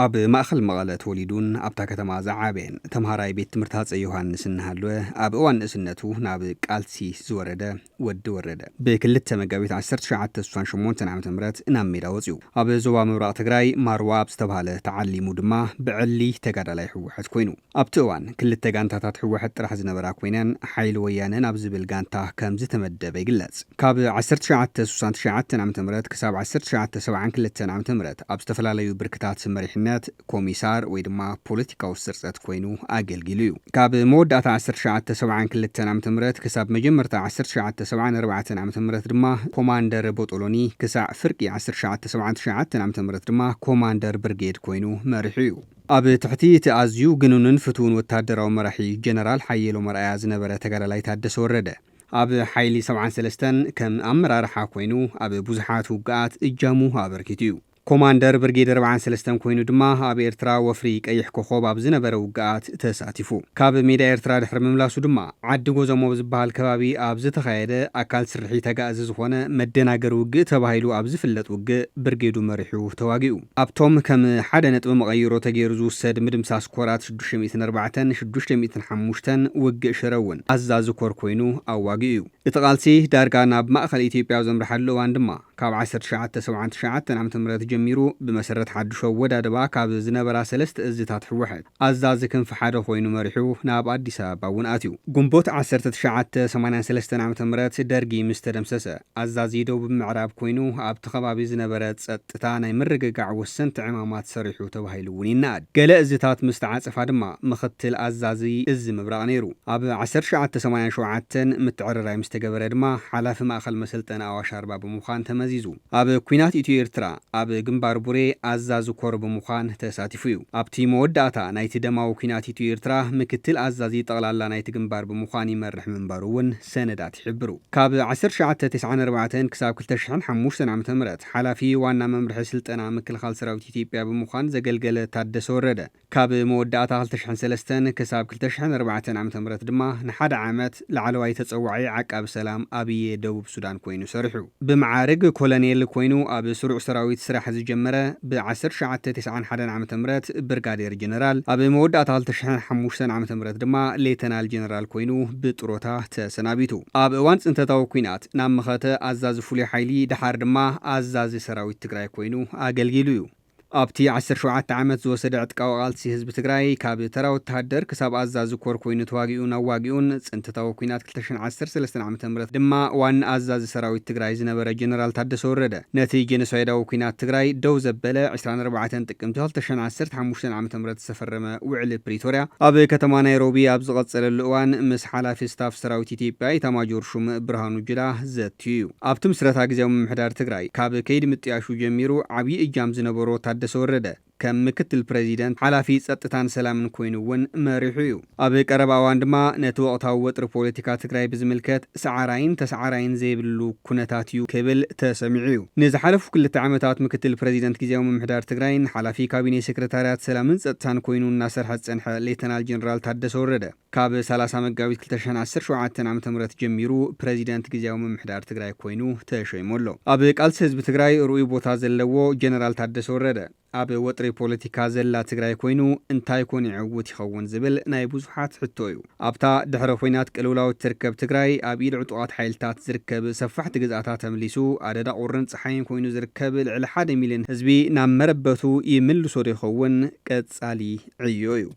ኣብ ማእኸል መቐለ ተወሊዱን ኣብታ ከተማ ዝዓበየን ተምሃራይ ቤት ትምህርቲ ሃፀይ ዮሃንስ እናሃለወ ኣብ እዋን ንእስነቱ ናብ ቃልሲ ዝወረደ ወዲ ወረደ ብክልተ መጋቢት 1968 ዓ.ም ናብ ሜዳ ወፂኡ ኣብ ዞባ ምብራቕ ትግራይ ማርዋ ኣብ ዝተባሃለ ተዓሊሙ ድማ ብዕሊ ተጋዳላይ ሕወሓት ኮይኑ ኣብቲ እዋን ክልተ ጋንታታት ሕወሓት ጥራሕ ዝነበራ ኮይነን ሓይሊ ወያነ ናብ ዝብል ጋንታ ከም ዝተመደበ ይግለጽ። ካብ 1969 ዓ.ም ክሳብ 1972 ዓ.ም ኣብ ዝተፈላለዩ ብርክታት መሪሕነት ኮሚሳር ወይ ድማ ፖለቲካዊ ስርፀት ኮይኑ ኣገልጊሉ እዩ። ካብ መወዳእታ 1972 ዓ.ም ክሳብ መጀመርታ 1974 ዓ.ም ድማ ኮማንደር ቦጦሎኒ ክሳዕ ፍርቂ 1979 ዓ.ም ድማ ኮማንደር ብርጌድ ኮይኑ መሪሑ እዩ። ኣብ ትሕቲ እቲ ኣዝዩ ግኑንን ፍቱውን ወታደራዊ መራሒ ጀነራል ሓየሎም ኣርኣያ ዝነበረ ተጋዳላይ ታደሰ ወረደ ኣብ ሓይሊ 73 ከም ኣመራርሓ ኮይኑ ኣብ ብዙሓት ውግኣት እጃሙ ኣበርኪቱ እዩ። ኮማንደር ብርጌድ 43 ኮይኑ ድማ ኣብ ኤርትራ ወፍሪ ቀይሕ ኮኸብ ኣብ ዝነበረ ውግኣት ተሳቲፉ። ካብ ሜዳ ኤርትራ ድሕሪ ምምላሱ ድማ ዓዲ ጎዘሞ ዝበሃል ከባቢ ኣብ ዝተኻየደ ኣካል ስርሒ ተጋእዚ ዝኾነ መደናገር ውግእ ተባሂሉ ኣብ ዝፍለጥ ውግእ ብርጌዱ መሪሑ ተዋጊኡ። ኣብቶም ከም ሓደ ነጥቢ መቐይሮ ተገይሩ ዝውሰድ ምድምሳስ ኮራት 604 605 ውግእ ሽረ እውን ኣዛዚ ኮር ኮይኑ ኣዋጊኡ እዩ። እቲ ቃልሲ ዳርጋ ናብ ማእኸል ኢትዮጵያ ዘምርሓሉ እዋን ድማ ካብ 1979 ዓ.ም ጀሚሩ ብመሰረት ሓድሾ ወዳደባ ካብ ዝነበራ ሰለስተ እዝታት ሕወሓት ኣዛዚ ክንፊ ሓደ ኮይኑ መሪሑ ናብ ኣዲስ ኣበባ እውን ኣትዩ። ጉንቦት 1983 ዓ.ም ደርጊ ምስ ተደምሰሰ ኣዛዚ ደቡብ ምዕራብ ኮይኑ ኣብቲ ከባቢ ዝነበረ ፀጥታ ናይ ምርግጋዕ ወሰንቲ ዕማማት ሰሪሑ ተባሂሉ እውን ይነኣድ። ገለ እዝታት ምስ ተዓፀፋ ድማ ምክትል ኣዛዚ እዝ ምብራቕ ነይሩ። ኣብ 1987 ምትዕርራይ ምስ ተገበረ ድማ ሓላፊ ማእኸል መሰልጠኒ ኣዋሽ ኣርባ ብምዃን ተመዚዙ። ኣብ ኩናት ኢትዮ ኤርትራ ኣብ ግንባር ቡሬ ኣዛዚ ኮር ብምዃን ተሳቲፉ እዩ። ኣብቲ መወዳእታ ናይቲ ደማዊ ኩናት ኢትዮ ኤርትራ ምክትል ኣዛዚ ጠቕላላ ናይቲ ግንባር ብምዃን ይመርሕ ምንባሩ እውን ሰነዳት ይሕብሩ። ካብ 1994 ክሳብ 2005 ዓ.ም ሓላፊ ዋና መምርሒ ስልጠና ምክልኻል ሰራዊት ኢትዮጵያ ብምዃን ዘገልገለ ታደሰ ወረደ ካብ መወዳእታ 2003 ክሳብ 2004 ዓ.ም ድማ ንሓደ ዓመት ላዕለዋይ ተፀዋዒ ዓቃቢ ሰላም ኣብየ ደቡብ ሱዳን ኮይኑ ሰሪሑ። ብመዓርግ ኮሎኔል ኮይኑ ኣብ ስሩዕ ሰራዊት ስራሕ ዝጀመረ ብ1991 ዓ.ም ብርጋዴር ጀነራል ኣብ መወዳእታ 2005 ዓ.ም ድማ ሌተናል ጀነራል ኮይኑ ብጥሮታ ተሰናቢቱ። ኣብ እዋን ፅንተታዊ ኩናት ናብ መኸተ ኣዛዚ ፍሉይ ሓይሊ ድሓር ድማ ኣዛዚ ሰራዊት ትግራይ ኮይኑ ኣገልጊሉ እዩ። ኣብቲ 17 ዓመት ዝወሰደ ዕጥቃዊ ቃልሲ ህዝቢ ትግራይ ካብ ተራ ወተሃደር ክሳብ ኣዛዚ ኮር ኮይኑ ተዋጊኡን ኣዋጊኡን ፅንተታዊ ኩናት 2013 ዓ.ም ድማ ዋና ኣዛዚ ሰራዊት ትግራይ ዝነበረ ጀነራል ታደሰ ወረደ ነቲ ጀኖሳይዳዊ ኩናት ትግራይ ደው ዘበለ 24 ጥቅምቲ 2015 ዓ.ም ዝተፈረመ ውዕሊ ፕሪቶርያ ኣብ ከተማ ናይሮቢ ኣብ ዝቐፀለሉ እዋን ምስ ሓላፊ ስታፍ ሰራዊት ኢትዮጵያ ኢታማጆር ሹም ብርሃኑ ጁላ ዘትዩ እዩ። ኣብቲ ምስረታ ግዜያዊ ምምሕዳር ትግራይ ካብ ከይዲ ምጥያሹ ጀሚሩ ዓብዪ እጃም ዝነበሮ ታደሰ ወረደ ከም ምክትል ፕሬዚደንት ሓላፊ ፀጥታን ሰላምን ኮይኑ እውን መሪሑ እዩ። ኣብ ቀረባ እዋን ድማ ነቲ ወቕታዊ ወጥሪ ፖለቲካ ትግራይ ብዝምልከት ሰዓራይን ተሰዓራይን ዘይብሉ ኩነታት እዩ ክብል ተሰሚዑ እዩ። ንዝሓለፉ 2 ዓመታት ምክትል ፕሬዚደንት ግዜያዊ ምምሕዳር ትግራይን ሓላፊ ካቢኔ ሴክሬታርያት ሰላምን ፀጥታን ኮይኑ እናሰርሐ ዝፀንሐ ሌተናል ጀነራል ታደሰ ወረደ ካብ 30 መጋቢት 2017 ዓ.ም ጀሚሩ ፕሬዚደንት ግዜያዊ ምምሕዳር ትግራይ ኮይኑ ተሸይሞሎ። ኣብ ቃልሲ ህዝቢ ትግራይ ሩኡይ ቦታ ዘለዎ ጀነራል ታደሰ ወረደ ኣብ ወጥሪ ፖለቲካ ዘላ ትግራይ ኮይኑ እንታይ ኮን ይዕውት ይኸውን ዝብል ናይ ብዙሓት ሕቶ እዩ። ኣብታ ድሕረ ኩናት ቅልውላዊት ትርከብ ትግራይ ኣብ ኢድ ዕጡቓት ሓይልታት ዝርከብ ሰፋሕቲ ግዝኣታት ተመሊሱ ኣደዳ ቁርን ፀሓይን ኮይኑ ዝርከብ ልዕሊ 1 ሚልዮን ህዝቢ ናብ መረበቱ ይምልሶ ዶ ይኸውን ቀጻሊ ዕዮ እዩ።